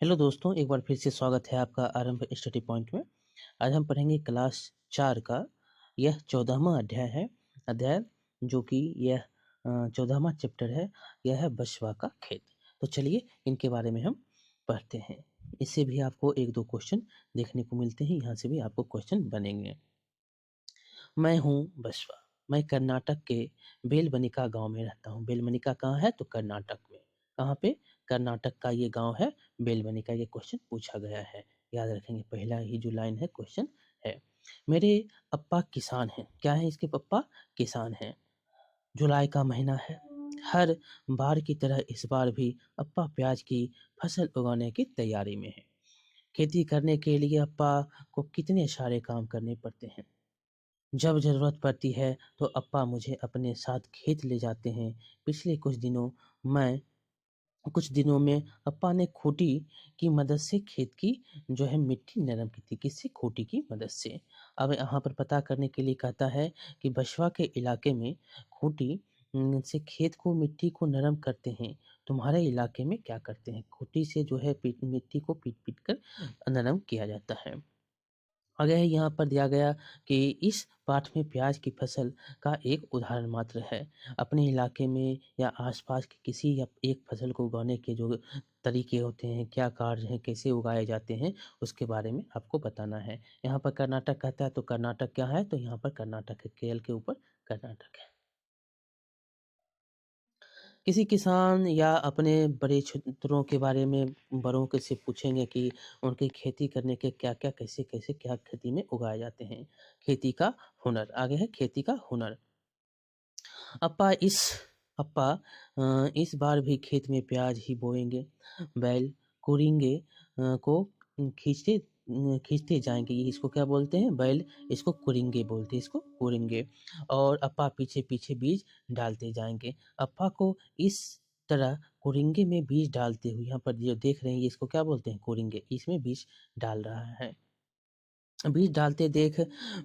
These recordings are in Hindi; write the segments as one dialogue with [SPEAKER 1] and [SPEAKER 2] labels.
[SPEAKER 1] हेलो दोस्तों, एक बार फिर से स्वागत है आपका आरंभ स्टडी पॉइंट में। आज हम पढ़ेंगे क्लास 4 का यह 14वां अध्याय है। अध्याय जो कि यह 14वां चैप्टर है, यह है बछवा का खेत। तो चलिए इनके बारे में हम पढ़ते हैं। इससे भी आपको एक दो क्वेश्चन देखने को मिलते हैं, यहाँ से भी आपको क्वेश्चन बनेंगे। मैं हूँ बसवा। मैं कर्नाटक के बेलमनिका गांव में रहता हूँ। बेलमनिका कहाँ है? तो कर्नाटक में। कहाँ पे? कर्नाटक का ये गांव है बेलमनिका। ये क्वेश्चन पूछा गया है, याद रखेंगे। पहला ही जो लाइन है क्वेश्चन है। मेरे पप्पा किसान हैं। क्या है इसके पप्पा? किसान हैं। जुलाई का महीना है। हर बार की तरह इस बार भी अप्पा प्याज की फसल उगाने की तैयारी में है। खेती करने के लिए अप्पा को कितने सारे काम करने पड़ते हैं। जब ज़रूरत पड़ती है तो अप्पा मुझे अपने साथ खेत ले जाते हैं। पिछले मैं कुछ दिनों में अप्पा ने खूंटी की मदद से खेत की जो है मिट्टी नरम की थी। किससे? खूंटी की मदद से। अब यहाँ पर पता करने के लिए कहता है कि बछवा के इलाके में खूंटी से खेत को मिट्टी को नरम करते हैं। तुम्हारे इलाके में क्या करते हैं? खूंटी से जो है मिट्टी को पीट कर नरम किया जाता है। आगे है यहाँ पर दिया गया कि इस पाठ में प्याज की फसल का एक उदाहरण मात्र है। अपने इलाके में या आसपास की किसी या एक फसल को उगाने के जो तरीके होते हैं, क्या कार्य हैं, कैसे उगाए जाते हैं, उसके बारे में आपको बताना है। यहाँ पर कर्नाटक कहता है तो कर्नाटक क्या है? तो यहाँ पर कर्नाटक है, केरल के ऊपर कर्नाटक है। किसी किसान या अपने बड़े क्षेत्रों के बारे में बड़ों के से पूछेंगे कि उनकी खेती करने के क्या-क्या, कैसे-कैसे क्या खेती में उगाए जाते हैं। खेती का हुनर। आगे है खेती का हुनर। अप्पा इस इस बार भी खेत में प्याज ही बोएंगे। बैल कुरिंगे को खींचते जाएंगे। ये इसको क्या बोलते हैं? बैल। इसको कुरिंगे बोलते हैं, इसको कुरिंगे। और अप्पा पीछे पीछे बीज डालते जाएंगे। अप्पा को इस तरह कुरिंगे में बीज डालते हुए, यहाँ पर जो देख रहे हैं, ये इसको क्या बोलते हैं? कुरिंगे। इसमें बीज डाल रहा है। बीज डालते देख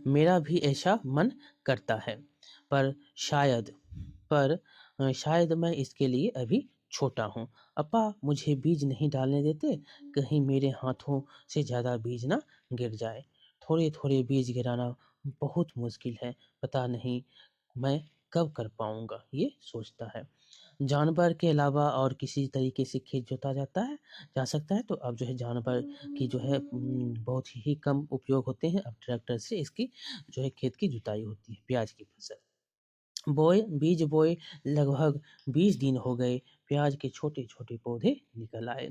[SPEAKER 1] मेरा भी ऐसा मन करता है, पर शायद शायद मैं इसके लिए अभी छोटा हूँ। अप्पा मुझे बीज नहीं डालने देते, कहीं मेरे हाथों से ज़्यादा बीज ना गिर जाए। थोड़े-थोड़े बीज गिराना बहुत मुश्किल है, पता नहीं मैं कब कर पाऊँगा, ये सोचता है। जानवर के अलावा और किसी तरीके से खेत जोता जा सकता है, तो अब जो है जानवर की जो है बहुत ही कम उपयोग होते हैं। अब ट्रैक्टर से इसकी जो है खेत की जुताई होती है। प्याज की फसल बीज बोए लगभग 20 दिन हो गए। प्याज के छोटे-छोटे पौधे निकल आए।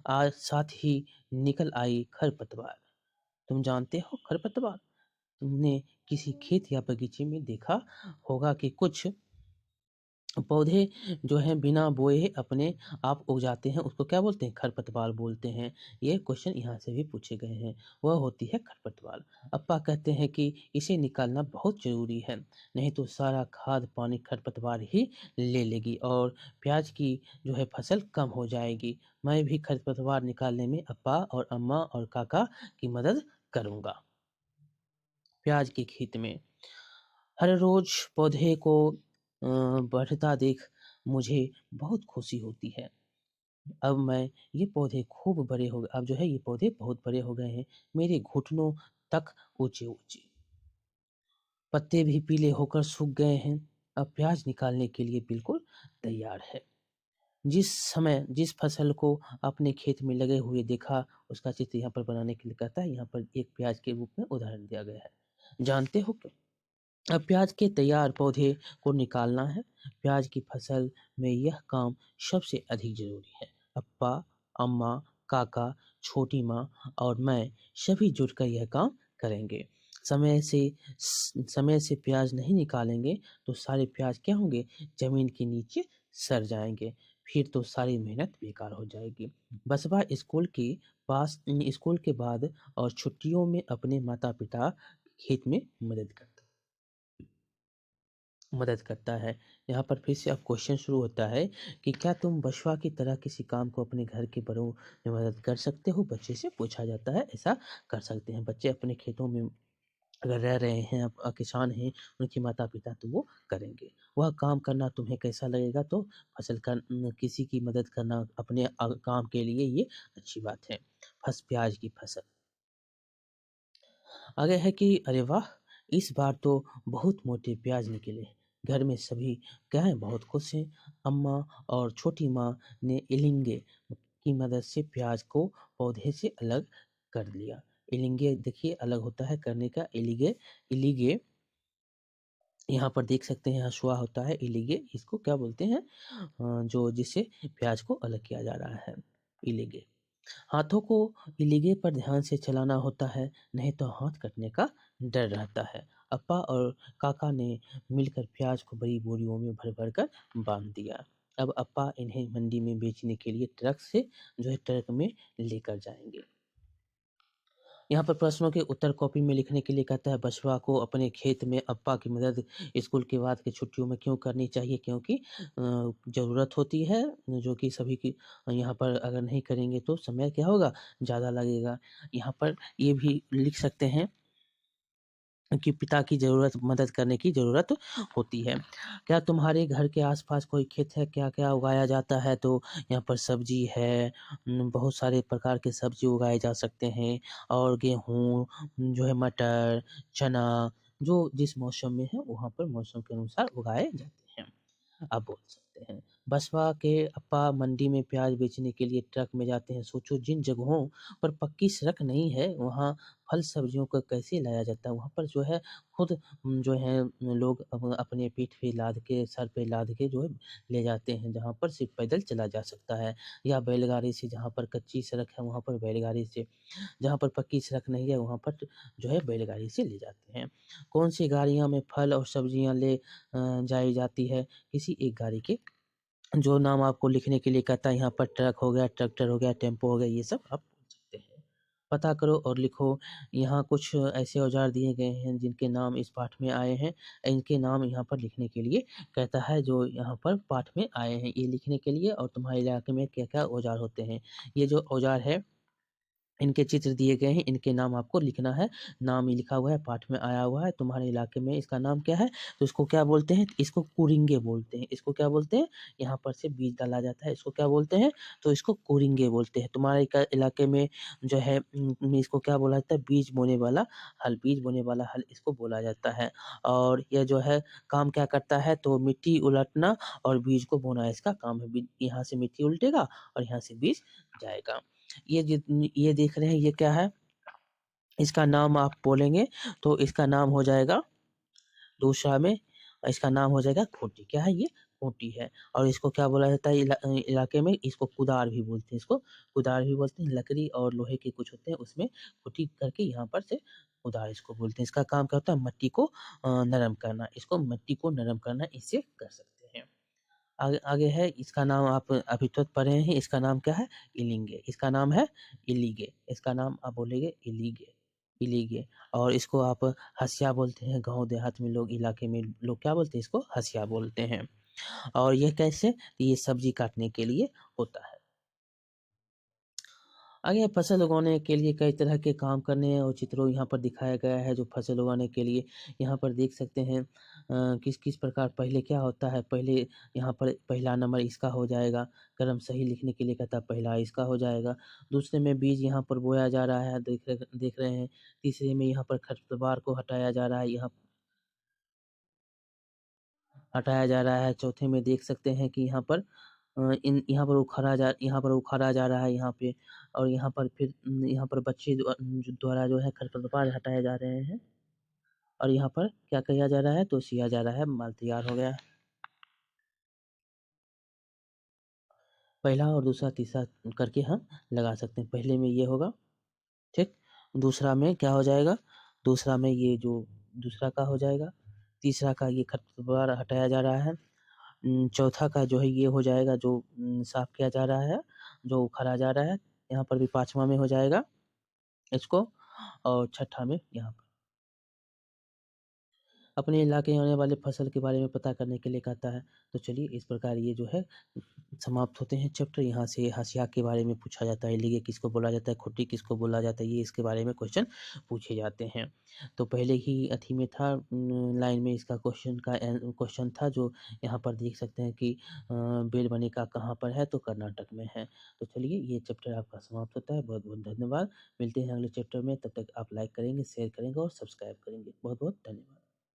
[SPEAKER 1] आज साथ ही निकल आई खरपतवार। तुम जानते हो खरपतवार? तुमने किसी खेत या बगीचे में देखा होगा कि कुछ पौधे जो हैं बिना बोए अपने आप उग जाते हैं, उसको क्या बोलते हैं? खरपतवार बोलते हैं। ये क्वेश्चन यहाँ से भी पूछे गए हैं, वह होती है खरपतवार। अप्पा कहते हैं कि इसे निकालना बहुत ज़रूरी है, नहीं तो सारा खाद पानी खरपतवार ही ले लेगी और प्याज की जो है फसल कम हो जाएगी। मैं भी खरपतवार निकालने में अप्पा और अम्मा और काका की मदद करूँगा। प्याज के खेत में हर रोज पौधे को बढ़ता देख मुझे बहुत खुशी होती है। अब जो है ये पौधे बहुत बड़े हो गए हैं, मेरे घुटनों तक ऊँचे-ऊँचे। पत्ते भी पीले होकर सूख गए हैं। अब प्याज निकालने के लिए बिल्कुल तैयार है। जिस फसल को अपने खेत में लगे हुए देखा, उसका चित्र यहाँ पर बनाने के लिए कहता है। यहाँ पर एक प्याज के रूप में उदाहरण दिया गया है। जानते हो क्या? अब प्याज के तैयार पौधे को निकालना है। प्याज की फसल में यह काम सबसे अधिक ज़रूरी है। अप्पा, अम्मा, काका, छोटी माँ और मैं सभी जुटकर यह काम करेंगे। समय से प्याज नहीं निकालेंगे तो सारे प्याज क्या होंगे? ज़मीन के नीचे सड़ जाएँगे। फिर तो सारी मेहनत बेकार हो जाएगी। बसवा स्कूल के बाद और छुट्टियों में अपने माता-पिता खेत में मदद करता है। यहाँ पर फिर से अब क्वेश्चन शुरू होता है कि क्या तुम बछवा की तरह किसी काम को अपने घर के बड़ों में मदद कर सकते हो? बच्चे से पूछा जाता है। ऐसा कर सकते हैं। बच्चे अपने खेतों में अगर रह रहे हैं किसान हैं, उनके माता-पिता तो वो करेंगे। वह काम करना तुम्हें कैसा लगेगा? तो फसल का किसी की मदद करना अपने काम के लिए ये अच्छी बात है। प्याज़ की फसल। आगे है कि अरे वाह! इस बार तो बहुत मोटे प्याज़ निकले। घर में सभी क्या है बहुत खुश हैं। अम्मा और छोटी माँ ने इलिंगे की मदद से प्याज़ को पौधे से अलग कर लिया। इलिंगे देखिए अलग होता है करने का इलिगे इलिगे यहाँ पर देख सकते हैं हँसुआ होता है इलिगे इसको क्या बोलते हैं जो जिससे प्याज़ को अलग किया जा रहा है, इलिगे। हाथों को इलिगे पर ध्यान से चलाना होता है, नहीं तो हाथ कटने का डर रहता है। अप्पा और काका ने मिलकर प्याज को बड़ी बोरियों में भर-भर कर बाँध दिया। अब अप्पा इन्हें मंडी में बेचने के लिए ट्रक में लेकर जाएँगे। यहाँ पर प्रश्नों के उत्तर कॉपी में लिखने के लिए कहता है बछवा को अपने खेत में अप्पा की मदद स्कूल के बाद की छुट्टियों में क्यों करनी चाहिए? क्योंकि ज़रूरत होती है जो कि सभी की यहाँ पर अगर नहीं करेंगे तो समय क्या होगा? ज़्यादा लगेगा। यहाँ पर ये भी लिख सकते हैं कि पिता की ज़रूरत मदद करने की ज़रूरत होती है। क्या तुम्हारे घर के आस-पास कोई खेत है? क्या-क्या उगाया जाता है? तो यहाँ पर सब्ज़ी है बहुत सारे प्रकार के सब्ज़ी उगाए जा सकते हैं और गेहूँ जो है मटर, चना जो जिस मौसम में है वहाँ पर मौसम के अनुसार उगाए जाते हैं। आप बोल सकते हैं। बसपा के अप्पा मंडी में प्याज़ बेचने के लिए ट्रक में जाते हैं। सोचो जिन जगहों पर पक्की सड़क नहीं है, वहाँ फल-सब्जियों को कैसे लाया जाता है? वहाँ पर जो है खुद जो है लोग अपने पीठ पे लाद के, सर पे लाद के जो है ले जाते हैं, जहाँ पर सिर्फ़ पैदल चला जा सकता है या बैलगाड़ी से जहाँ पर कच्ची सड़क है, वहाँ पर बैलगाड़ी से, जहाँ पर पक्की सड़क नहीं है, वहाँ पर जो है बैलगाड़ी से ले जाते हैं। कौन-सी गाड़ियाँ में फल और सब्जियाँ जाई जाती है? किसी एक गाड़ी के जो नाम आपको लिखने के लिए कहता है यहाँ पर ट्रक हो गया, ट्रैक्टर हो गया, टेम्पो हो गया, ये सब आप बोल सकते हैं। पता करो और लिखो। यहाँ कुछ ऐसे औज़ार दिए गए हैं जिनके नाम इस पाठ में आए हैं। इनके नाम यहाँ पर लिखने के लिए कहता है जो यहाँ पर पाठ में आए हैं, ये लिखने के लिए और तुम्हारे इलाके में क्या-क्या औज़ार होते हैं। ये जो औज़ार है इनके चित्र दिए गए हैं, इनके नाम आपको लिखना है। नाम ही लिखा हुआ है, पाठ में आया हुआ है, तुम्हारे इलाके में इसका नाम क्या है? तो इसको क्या बोलते हैं? इसको कुरिंगे बोलते हैं। इसको क्या बोलते हैं? यहाँ पर से बीज डाला जाता है, इसको क्या बोलते हैं? तो इसको कुरिंगे बोलते हैं। तुम्हारे इलाके में जो है इसको क्या बोला जाता है? बीज बोने वाला हल इसको बोला जाता है। और ये जो है काम क्या करता है? तो मिट्टी उलटना और बीज को बोना इसका काम है। यहाँ से मिट्टी उलटेगा और यहाँ से बीज जाएगा। ये देख रहे हैं ये क्या है? इसका नाम आप बोलेंगे तो इसका नाम हो जाएगा दूसरा में इसका नाम हो जाएगा खूंटी। क्या है ये? खूंटी है और इसको क्या बोला जाता है इलाके में इसको कुदार भी बोलते हैं इसको कुदार भी बोलते हैं। लकड़ी और लोहे के कुछ होते हैं उसमें खूंटी करके यहाँ पर से कुदार इसको बोलते हैं। इसका काम क्या होता है? मट्टी को नरम करना। इसको मिट्टी को नरम करना इससे कर सकते हैं। आगे आगे है इसका नाम आप अभी तक पढ़े हैं इसका नाम क्या है? इलिंगे। इसका नाम है इलिगे। इसका नाम आप बोलेंगे इलिगे इलिगे और इसको आप हँसिया बोलते हैं। गाँव देहात में लोग इलाके में लोग क्या बोलते हैं इसको? हँसिया बोलते हैं। और ये कैसे? ये सब्ज़ी काटने के लिए होता है। आगे फसल उगाने के लिए कई तरह के काम करने हैं और चित्रों यहाँ पर दिखाया गया है जो फसल उगाने के लिए यहाँ पर देख सकते हैं किस-किस प्रकार पहले क्या होता है पहले यहाँ पर पहला नंबर इसका हो जाएगा क्रम सही लिखने के लिए कहता है पहला इसका हो जाएगा दूसरे में बीज यहाँ पर बोया जा रहा है देख रहे हैं तीसरे में यहाँ पर खरपतवार को हटाया जा रहा है चौथे में देख सकते हैं कि यहाँ पर यहाँ पर उखाड़ा जा रहा है यहाँ पे और यहाँ पर फिर यहाँ पर बच्चे द्वारा जो है खरपतवार हटाए जा रहे हैं और यहाँ पर क्या किया जा रहा है तो सिया जा रहा है माल तैयार हो गया। पहला और दूसरा तीसरा करके हम लगा सकते हैं। पहले में ये होगा, ठीक? दूसरा में क्या हो जाएगा? दूसरा में ये जो दूसरा का हो जाएगा, तीसरा का ये खरपतवार हटाया जा रहा है। चौथा का जो है ये हो जाएगा जो साफ किया जा रहा है, जो उखाड़ा जा रहा है। यहाँ पर भी 5वाँ में हो जाएगा इसको और छठा में यहाँ पर। अपने इलाके में आने वाले फसल के बारे में पता करने के लिए कहता है। तो चलिए इस प्रकार ये जो है समाप्त होते हैं चैप्टर। यहाँ से हँसिया के बारे में पूछा जाता है, लीगे किसको बोला जाता है, खुट्टी किसको बोला जाता है, ये इसके बारे में क्वेश्चन पूछे जाते हैं। तो पहले ही अथी में था लाइन में इसका क्वेश्चन था जो यहाँ पर देख सकते हैं कि बेलवनिका कहाँ पर है, तो कर्नाटक में है। तो चलिए ये चैप्टर आपका समाप्त होता है। बहुत-बहुत धन्यवाद। मिलते हैं अगले चैप्टर में, तब तक आप लाइक करेंगे, शेयर करेंगे और सब्सक्राइब करेंगे। बहुत-बहुत धन्यवाद।